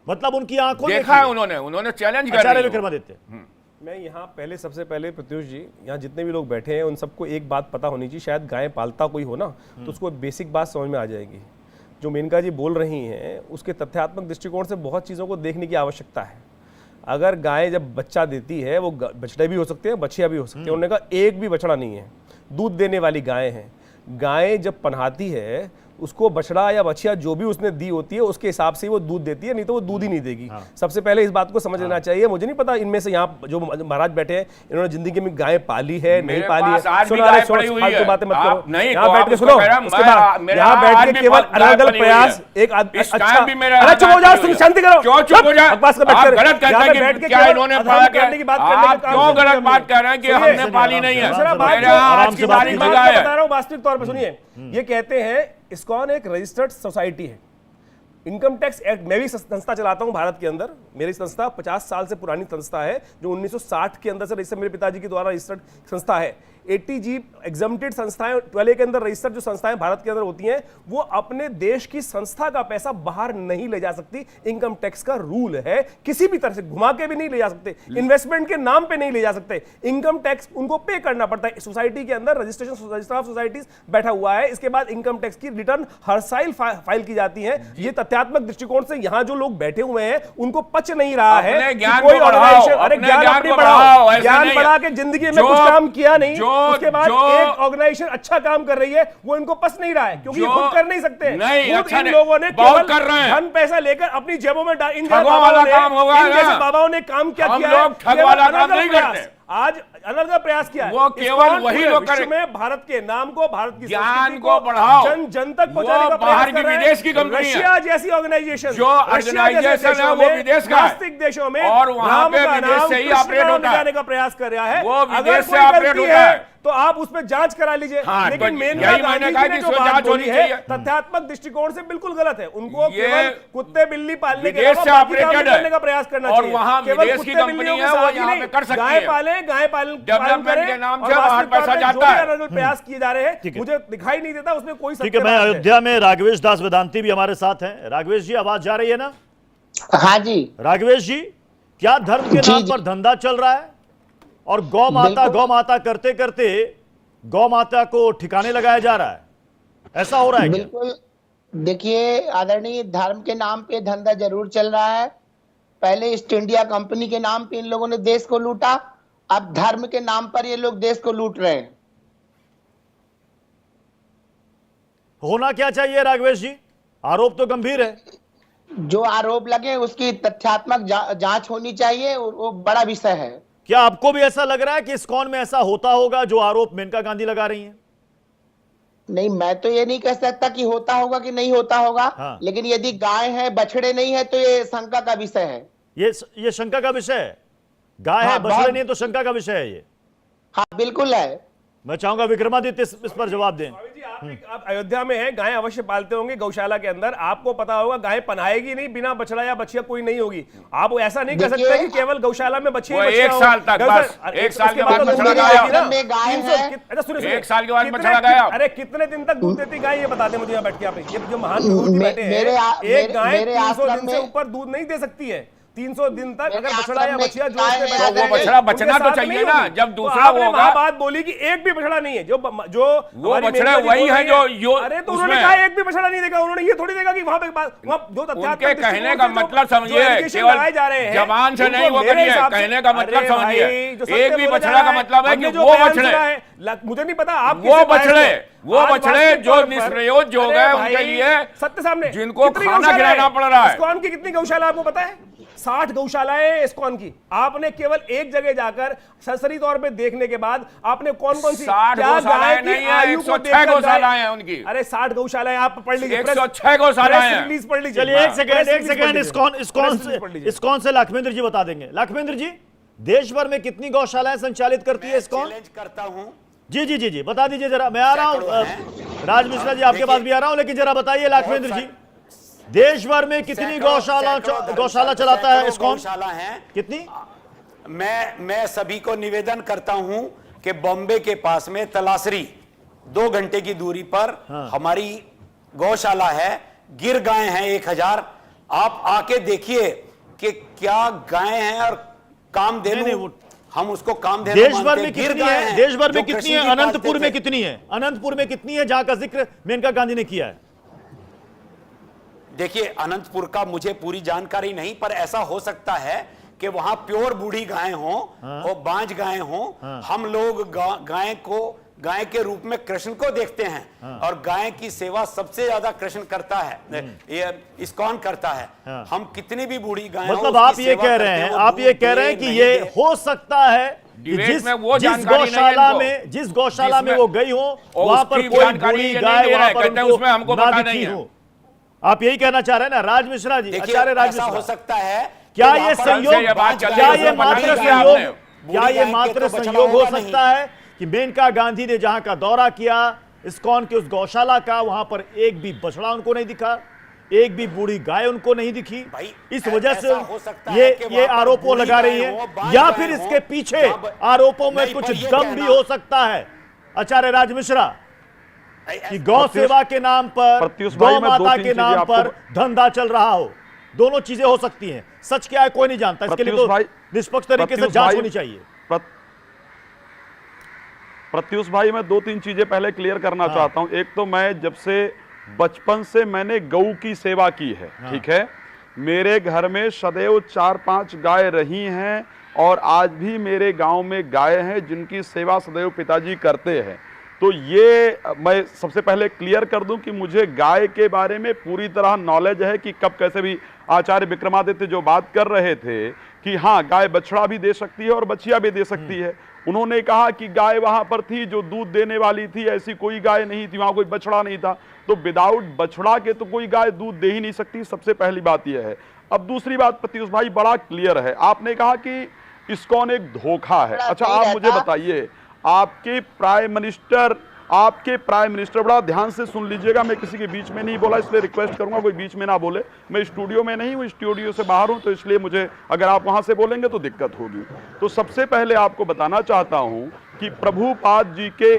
मतलब उनकी आंखों देखा है उन्होंने चैलेंज कर आचार्य विक्रमादित्य। मैं यहाँ पहले सबसे पहले प्रत्युष जी, यहाँ जितने भी लोग बैठे हैं उन सबको एक बात पता होनी चाहिए, शायद गाय पालता कोई हो ना तो उसको बेसिक बात समझ में आ जाएगी। जो मेनका जी बोल रही हैं उसके तथ्यात्मक दृष्टिकोण से बहुत चीज़ों को देखने की आवश्यकता है। अगर गाय जब बच्चा देती है, वो बछड़े भी हो सकते हैं, बछिया भी हो सकते हैं, उन्होंने कहा एक भी बछड़ा नहीं है, दूध देने वाली गाय है। गाय जब पनहाती है उसको बछड़ा या बछिया जो भी उसने दी होती है उसके हिसाब से वो दूध देती है, नहीं तो वो दूध ही नहीं देगी। सबसे पहले इस बात को समझ लेना चाहिए। मुझे नहीं पता इनमें से यहाँ जो महाराज बैठे हैं इन्होंने जिंदगी में गाय पाली है नहीं पाली है, फालतू बातें मत करो। यहाँ बैठ के सुनो, उसके बाद यहाँ बैठ के केवल अलग अलग प्रयास एक अच्छा चुप हो जाओ, शांति करो, बकवास का बैठ के करने की बात बता रहा हूँ। वास्तविक तौर पर सुनिए, ये कहते हैं इस्कॉन एक रजिस्टर्ड सोसाइटी है, इनकम टैक्स एक्ट, मैं भी संस्था चलाता हूं भारत के अंदर, मेरी संस्था 50 साल से पुरानी संस्था है जो 1960 के अंदर से रजिस्टर, मेरे पिताजी के द्वारा रजिस्टर्ड संस्था है। 80G एग्जम्प्टेड संस्थाएं 12 के अंदर रजिस्टर्ड जो संस्थाएं भारत के अंदर होती हैं वो अपने देश की संस्था का पैसा बाहर नहीं ले जा सकती। इनकम टैक्स का रूल है, किसी भी तरह से घुमा के भी नहीं ले जा सकते, इन्वेस्टमेंट के नाम पे नहीं ले जा सकते, इनकम टैक्स उनको पे करना पड़ता है। सोसाइटी के अंदर रजिस्टर ऑफ सोसाइटीज बैठा हुआ है, इसके बाद इनकम टैक्स की रिटर्न हर साल फाइल की जाती है। ये तथ्यात्मक दृष्टिकोण से यहाँ जो लोग बैठे हुए हैं उनको पच नहीं रहा है कोई ऑर्गेनाइजेशन, अरे ज्ञान अपनी बढ़ाओ, ज्ञान बढ़ा के जिंदगी में कुछ काम किया नहीं, उसके बाद एक ऑर्गेनाइजेशन अच्छा काम कर रही है वो इनको पस नहीं रहा है क्योंकि ये खुद कर नहीं सकते। इन लोगों ने केवल धन पैसा लेकर अपनी जेबों में इन जैसे बाबाओं ने काम क्या किया, आज अनर्गल प्रयास किया है। वो केवल वही लोग करें में भारत के नाम को, भारत की ज्ञान को बढ़ाओ, जन जन तक पहुंचाने का प्रयास कर रहे हैं। विदेश की कंपनी रशिया जैसी ऑर्गेनाइजेशन, जो ऑर्गेनाइजेशन है वो विदेश का नास्तिक देशों में और वहां पे विदेश से ही ऑपरेट होता है, का प्रयास कर रहा है। वो विदेश से ऑपरेट होता है तो आप उस पर जांच करा लीजिए। लेकिन मेन बात होनी है तथ्यात्मक दृष्टिकोण से बिल्कुल गलत है। उनको केवल कुत्ते बिल्ली पालने के करने का प्रयास करना चाहिए। वहां विदेश की कंपनी है वो यहाँ पे कर सकती है। गाय पालन डेवलपमेंट के नाम से बाहर पैसा जाता है, प्रयास किए जा रहे हैं, मुझे दिखाई नहीं देता उसमें कोई। ठीक है, मैं अयोध्या में राघवेश दास वेदांती भी हमारे साथ हैं। राघवेश जी आवाज जा रही है ना? हाँ जी। राघवेश जी, क्या धर्म के नाम पर धंधा चल रहा है और गौ माता करते करते गौ माता को ठिकाने लगाया जा रहा है, ऐसा हो रहा है? बिल्कुल, देखिए आदरणीय, धर्म के नाम पे धंधा जरूर चल रहा है। पहले ईस्ट इंडिया कंपनी के नाम पे इन लोगों ने देश को लूटा, अब धर्म के नाम पर ये लोग देश को लूट रहे हैं। होना क्या चाहिए राघवेश जी? आरोप तो गंभीर है। जो आरोप लगे उसकी तथ्यात्मक जांच होनी चाहिए, वो बड़ा विषय है। क्या आपको भी ऐसा लग रहा है कि इस्कॉन में ऐसा होता होगा जो आरोप मेनका गांधी लगा रही हैं? नहीं, मैं तो ये नहीं कह सकता कि होता होगा कि नहीं होता होगा। हाँ। लेकिन यदि गाय है बछड़े नहीं है तो ये शंका का विषय है। ये शंका का विषय है। गाय है बछड़े नहीं है तो शंका का विषय है ये। हाँ बिल्कुल है। मैं चाहूंगा विक्रमादित्य इस पर जवाब दें। आप अयोध्या में हैं, गाय अवश्य पालते होंगे गौशाला के अंदर, आपको पता होगा गाय पनाएगी नहीं, बिना बछड़ा या बछिया कोई नहीं होगी। आप ऐसा नहीं कर सकते कि केवल गौशाला में बछिया एक साल तक बस, एक साल के बाद बछड़ा एक साल के बाद बछड़ा गया। अरे कितने दिन तक दूध देती गाय ये बता दें मुझे यहाँ बैठ के। आप ये जो महान बैठे हैं, एक गाय 300 दिन से ऊपर दूध नहीं दे सकती है। 300 दिन तक अगर बछड़ा या बछिया जो वो बछड़ा बचना तो चाहिए ना, जब दूसरा होगा। बात बोली कि एक भी बछड़ा नहीं है, जो वो बछड़ा वही है जो अरे तो उन्होंने कहा एक भी बछड़ा नहीं देखा, उन्होंने ये थोड़ी देखा कि वहां पे दो उनके कहने का मतलब समझिए, केवल जबान से नहीं वो करिए, कहने का मतलब समझिए। एक भी बछड़ा का मतलब है कि वो बछड़े, मुझे नहीं पता आप वो बछड़े जो निष्प्रयोज जो गए उनके लिए सत्य सामने जिनको खाना खिलाना पड़ रहा है। इस्कॉन की कितनी गौशाला आपको पता है? 60 गौशालाएं इस्कॉन की। आपने केवल एक जगह जाकर सरसरी तौर पे देखने के बाद आपने कौन कौन सी 60 गौशालाएं नहीं है, 106 गौशालाएं हैं उनकी। अरे 60 गौशालाएं आप पढ़ लीजिए, 106 गौशालाएं हैं। रिलीज पढ़ लीजिए। चलिए एक सेकंड इस्कॉन से लाखवेंद्र जी बता देंगे। लाखवेंद्र जी, देश भर में कितनी गौशालाएं संचालित करती है इस्कॉन? चैलेंज करता हूं। जी बता दीजिए जरा। मैं आ रहा हूं राज मिश्रा जी, आपके पास भी आ रहा हूं, लेकिन जरा बताइए लाखवेंद्र जी, देश भर में कितनी गौशाला चलाता है इस्कॉन? गौशाला है कितनी? मैं सभी को निवेदन करता हूं कि बॉम्बे के पास में तलासरी 2 घंटे की दूरी पर हमारी गौशाला है। गिर गाय हैं 1000, आप आके देखिए कि क्या गाय हैं और कामधेनु, हम उसको कामधेनु देश भर मानते में हैं। कितनी गाय है, हैं, देश भर जो में कितनी कृष्ण है, जी अनंतपुर पालते में थे। कितनी है, अनंतपुर में कितनी है जहां का जिक्र मेनका गांधी ने किया है? देखिए, अनंतपुर का मुझे पूरी जानकारी नहीं, पर ऐसा हो सकता है कि वहां प्योर बूढ़ी गाय हों और बांझ गाय हों। हम लोग गाय के रूप में कृष्ण को देखते हैं और गाय की सेवा सबसे ज्यादा कृष्ण करता है, ये इस्कॉन करता है। हम कितनी भी बूढ़ी गाय हो, मतलब आप उसकी ये सेवा कह करते रहे हैं, हैं, वो आप ये दूध कह रहे दे, हैं कि नहीं ये दे। हो सकता है कि डिबेट में वो जिस जानकारी नहीं है गौशाला इनको। में, जिस गौशाला में वो गई हो वहां पर उसकी कोई जानकारी बूढ़ी ये नहीं गाय दे रहा वहां है, पर कहते हैं उसमें हमको उनको ना पता दिखी नहीं है। हो। आप यही कहना चाह रहे हैं ना राज मिश्रा जी, देखिए, आचार्य राज ऐसा हो मिश्रा? सकता है क्या कि ये वहां पर संयोग, ये बात चल रही क्या है, ये उसमें पता मात्र नहीं किया संयोग, आपने। क्या बूढ़ी ये गाय के मात्र तो बछड़ा संयोग हो होगा नहीं। सकता है कि मेनका गांधी ने जहां का दौरा किया, इस्कॉन के उस गौशाला का, वहां पर एक भी बछड़ा उनको नहीं दिखा, एक भी बूढ़ी गाय उनको नहीं दिखी? भाई, इस वजह से ऐसा हो सकता है कि ये वहां पर आरोपों बूढ़ी लगा रही गाय हो, है, बांझ या गाय फिर हो, इसके पीछे जब- आरोपों में नहीं, कुछ पर ये दम कहना- भी हो सकता है आचार्य राज मिश्रा, कि गौ सेवा के नाम पर, प्रत्युष भाई, गौ मैं माता 2-3 के चीजें नाम आपको पर धंधा चल रहा हो? दोनों चीजें हो सकती हैं। सच क्या है कोई नहीं जानता, इसके लिए प्रत्युष तो भाई- निष्पक्ष तरीके से प्रत्युष जांच भाई- होनी चाहिए। प्रत्युष भाई, मैं 2-3 चीजें पहले क्लियर करना चाहता हूं। एक तो मैं जब से बचपन से मैंने गौ की सेवा की है, ठीक है, मेरे घर में सदैव 4-5 गाय रही हैं और आज भी मेरे गांव में गाय हैं जिनकी सेवा सदैव पिताजी करते हैं। तो ये मैं सबसे पहले क्लियर कर दूं कि मुझे गाय के बारे में पूरी तरह नॉलेज है कि कब कैसे भी आचार्य विक्रमादित्य जो बात कर रहे थे कि हाँ, गाय बछड़ा भी दे सकती है और बछिया भी दे सकती है। उन्होंने कहा कि गाय वहां पर थी जो दूध देने वाली थी, ऐसी कोई गाय नहीं थी, वहां कोई बछड़ा नहीं था। तो विदाउट बछड़ा के तो कोई गाय दूध दे ही नहीं सकती, सबसे पहली बात यह है। अब दूसरी बात प्रत्युष भाई बड़ा क्लियर है, आपने कहा कि इस्कॉन एक धोखा है। अच्छा, आप मुझे बताइए, आपके प्राइम मिनिस्टर बड़ा ध्यान से सुन लीजिएगा, मैं किसी के बीच में नहीं बोला, इसलिए रिक्वेस्ट करूंगा कोई बीच में ना बोले। मैं स्टूडियो में नहीं हूं, स्टूडियो से बाहर हूं, तो इसलिए मुझे अगर आप वहां से बोलेंगे तो दिक्कत होगी। तो सबसे पहले आपको बताना चाहता हूं कि प्रभुपाद जी के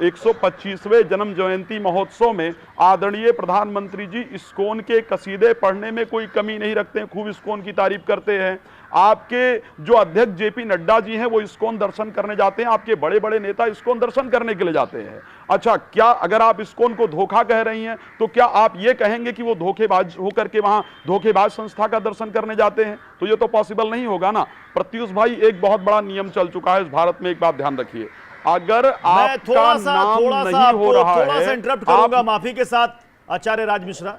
125वें जन्म जयंती महोत्सव में आदरणीय प्रधानमंत्री जी इस्कॉन के कसीदे पढ़ने में कोई कमी नहीं रखते हैं, खूब इस्कॉन की तारीफ करते हैं। आपके जो अध्यक्ष जेपी नड्डा जी हैं वो इस्कॉन दर्शन करने जाते हैं, आपके बड़े बड़े नेता इस्कॉन दर्शन करने के लिए जाते हैं। अच्छा, क्या अगर आप इस्कॉन को धोखा कह रही हैं तो क्या आप ये कहेंगे कि वो धोखेबाज होकर के वहां धोखेबाज संस्था का दर्शन करने जाते हैं? तो ये तो पॉसिबल नहीं होगा ना। प्रत्युष भाई, एक बहुत बड़ा नियम चल चुका है इस भारत में, एक बात ध्यान रखिए, अगर आपका नाम नहीं हो रहा है, इंटरप्ट करूंगा माफी के साथ। आचार्य राज मिश्रा,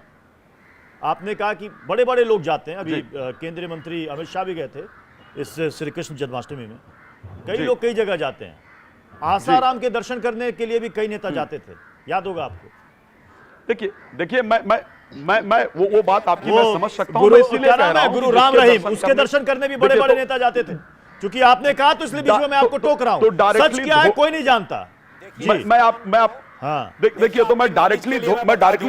आपने कहा कि बड़े बड़े लोग जाते हैं, अभी केंद्रीय मंत्री अमित शाह भी गए थे इस श्री कृष्ण जन्माष्टमी में, कई लोग कई जगह जाते हैं। आसाराम के दर्शन करने के लिए भी कई नेता जाते थे, याद होगा आपको। देखिए मैं वो बात आपकी मैं समझ सकता हूं, गुरु इसीलिए कह रहा हूं गुरु राम रहीम, उसके दर्शन करने भी बड़े बड़े नेता जाते थे। क्योंकि आपने कहा तो इसलिए बीच में मैं आपको टोक रहा हूं, सच क्या है कोई नहीं जानता। देखिए, तो मैं डायरेक्टली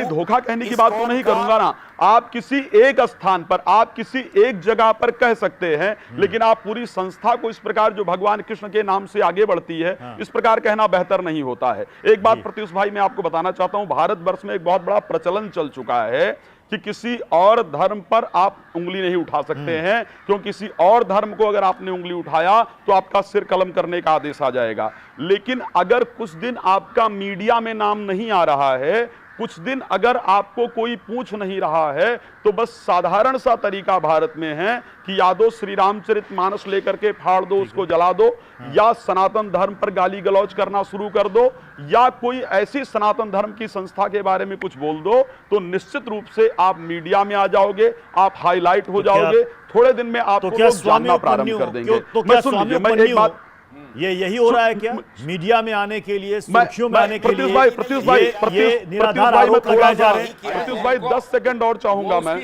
धोखा कहने की बात तो नहीं करूंगा ना। आप किसी एक स्थान पर, आप किसी एक जगह पर कह सकते हैं, लेकिन आप पूरी संस्था को इस प्रकार जो भगवान कृष्ण के नाम से आगे बढ़ती है, इस प्रकार कहना बेहतर नहीं होता है। एक बात प्रत्युष भाई मैं आपको बताना चाहता हूं, भारतवर्ष में एक बहुत बड़ा प्रचलन चल चुका है कि किसी और धर्म पर आप उंगली नहीं उठा सकते हैं, क्योंकि किसी और धर्म को अगर आपने उंगली उठाया तो आपका सिर कलम करने का आदेश आ जाएगा। लेकिन अगर कुछ दिन आपका मीडिया में नाम नहीं आ रहा है, कुछ दिन अगर आपको कोई पूछ नहीं रहा है, तो बस साधारण सा तरीका भारत में है कि या तो श्री रामचरितमानस लेकर के फाड़ दो, उसको जला दो, या सनातन धर्म पर गाली गलौज करना शुरू कर दो, या कोई ऐसी सनातन धर्म की संस्था के बारे में कुछ बोल दो, तो निश्चित रूप से आप मीडिया में आ जाओगे, आप हाईलाइट हो जाओगे, थोड़े दिन में आपको लोग जानना प्रारंभ कर देंगे। मैं सुन लीजिए, मैं एक बात, यही हो रहा है क्या? मीडिया में आने के लिए, सुर्खियों में आने के लिए प्रत्युष भाई प्रत्युष भाई 10 सेकंड और चाहूंगा मैं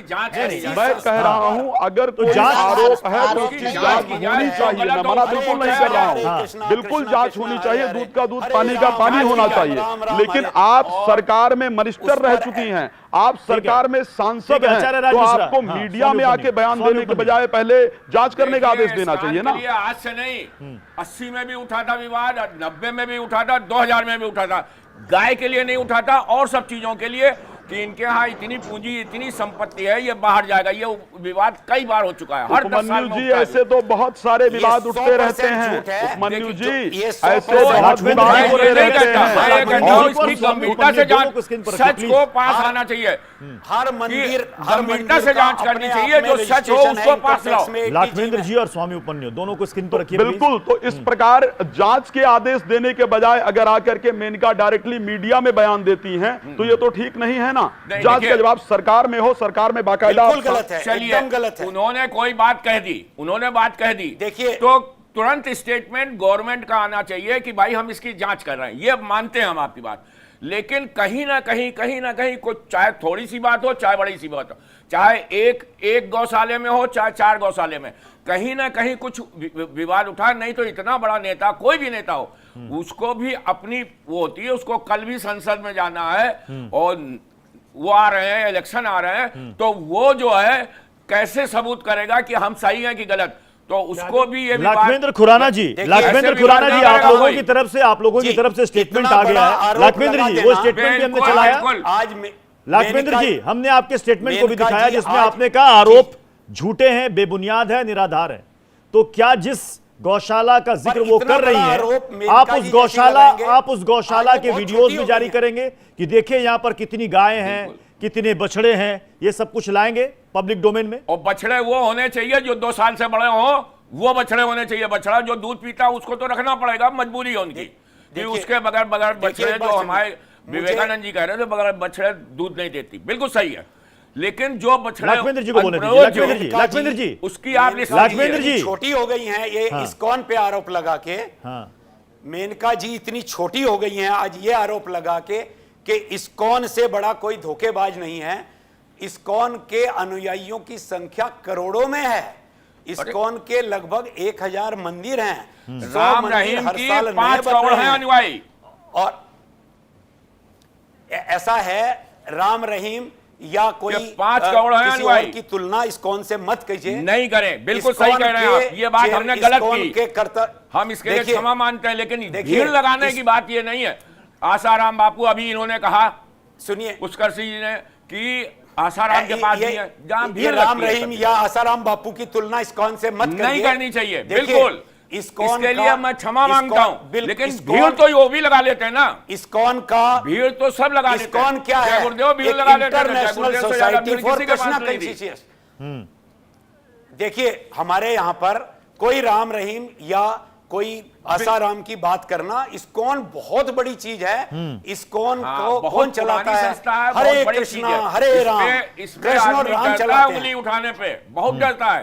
कह रहा हूं, अगर कोई आरोप है तो उसकी जांच होनी चाहिए। मैं मना बिल्कुल नहीं कर रहा हूं, बिल्कुल जांच होनी चाहिए, दूध का दूध पानी का पानी होना चाहिए। लेकिन आप सरकार में मिनिस्टर रह चुकी हैं, आप सरकार में सांसद हैं, तो आपको मीडिया में आके बयान देने के बजाय पहले जांच करने का आदेश देना चाहिए ना। आज से नहीं, 80 में भी उठा था विवाद, 90 में भी उठा था, 2000 में भी उठा था, गाय के लिए नहीं उठा था और सब चीजों के लिए। कि इनके यहाँ इतनी पूंजी, इतनी संपत्ति है, ये बाहर जाएगा। ये विवाद कई बार हो चुका है, हर 10 साल में उपमन्यु जी, उठता है। ऐसे तो बहुत सारे विवाद उठते रहते हैं उपमन्यु जी, ऐसे बहुत विवाद होते रहते हैं। गंभीरता से जांच, सच को पास आना चाहिए, हर मंदिर गंभीरता से जांच करनी चाहिए, जो सच हो उसको पास लाओ। लाखवेंद्र जी और स्वामी उपमन्यु दोनों को स्क्रीन पर रखिए बिल्कुल। तो इस प्रकार जांच के आदेश देने के बजाय अगर आकर के मेनका डायरेक्टली मीडिया में बयान देती हैं तो ये तो ठीक नहीं है ना। जांच का जवाब सरकार में हो, सरकार में बाकायदा। बिल्कुल गलत है, एकदम गलत है। उन्होंने कोई बात कह दी, उन्होंने बात कह दी, देखिए तो तुरंत स्टेटमेंट गवर्नमेंट का आना चाहिए कि भाई हम इसकी जांच कर रहे हैं। ये मानते हैं हम आपकी बात, लेकिन कहीं ना कहीं कुछ, चाहे थोड़ी सी बात हो चाहे बड़ी सी बात हो, चाहे एक गौशाले में हो चाहे 4 गौशाले में, कहीं ना कहीं कुछ विवाद उठा। नहीं तो इतना बड़ा नेता, कोई भी नेता हो, उसको भी अपनी वो होती है, उसको कल भी संसद में जाना है और वो आ रहे हैं, इलेक्शन आ रहे हैं, तो वो जो है कैसे सबूत करेगा कि हम सही हैं कि गलत। तो उसको भी ये लाखवेंद्र खुराना जी, लाखवेंद्र खुराना जी, आप लोगों की तरफ से स्टेटमेंट आ गया है। लाखवेंद्र जी, वो स्टेटमेंट भी हमने चलाया आज लाखवेंद्र जी, हमने आपके स्टेटमेंट को भी दिखाया जिसमें आपने कहा आरोप झूठे हैं, बेबुनियाद है, निराधार है। तो क्या जिस गौशाला का जिक्र वो कर रही हैं, आप उस गौशाला के वीडियोस भी जारी करेंगे कि देखिए यहां पर कितनी गायें हैं, कितने बछड़े हैं, ये सब कुछ लाएंगे पब्लिक डोमेन में? और बछड़े वो होने चाहिए जो 2 साल से बड़े हो, वो बछड़े होने चाहिए। बछड़ा जो दूध पीता उसको तो रखना पड़ेगा, मजबूरी है उनकी कि उसके बगैर बछड़े, जो हमारे विवेकानंद जी कह रहे थे, बगैर बछड़े दूध नहीं देती। बिल्कुल सही है, लेकिन जो बछड़े, लाखवेंद्र जी को बोलने दीजिए, लाखवेंद्र जी उसकी आप लाखवेंद्र जी छोटी हो गई हैं, ये इस्कॉन पे आरोप लगा के, मेनका जी इतनी छोटी हो गई हैं आज ये आरोप लगा के कि इस्कॉन से बड़ा कोई धोखेबाज नहीं है। इस्कॉन के अनुयायियों की संख्या करोड़ों में है। इस्कॉन के लगभग 1000 मंदिर हैं। राम रहीम की 5 करोड़ हैं अनुयायी। और ऐसा है, राम रहीम या कोई 5 करोड़ हैं अनुयायी की तुलना इस्कॉन से मत कीजिए, नहीं करें। बिल्कुल सही कह रहे हैं आप, ये बात हमने गलत की, हम इसके लिए क्षमा मानते हैं, लेकिन भीड़ लगाने की बात ये नहीं है। आसाराम बापू, अभी इन्होंने कहा, सुनिए उत्कर्ष जी ने, कि आसाराम के पास नहीं है, जहां भीड़ राम रहीम या आसाराम बापू की तुलना इस्कॉन से मत नहीं करनी चाहिए। बिल्कुल, इसके लिए मैं क्षमा मांगता हूं, लेकिन भीड़ तो वो भी लगा लेते हैं ना। इस्कॉन का भीड़ तो सब लगा लेते हैं। इस्कॉन क्या है? गुरुदेव भीड़ लगा लेते हैं। International society for Krishna conscious. देखिए, हमारे यहां पर कोई राम रहीम या कोई आसाराम की बात करना, इस्कॉन बहुत बड़ी चीज है। इस्कॉन को कौन चलाता है? हरे कृष्णा हरे राम, कृष्ण और राम चलाते हैं। उंगली उठाने पे बहुत डरता है।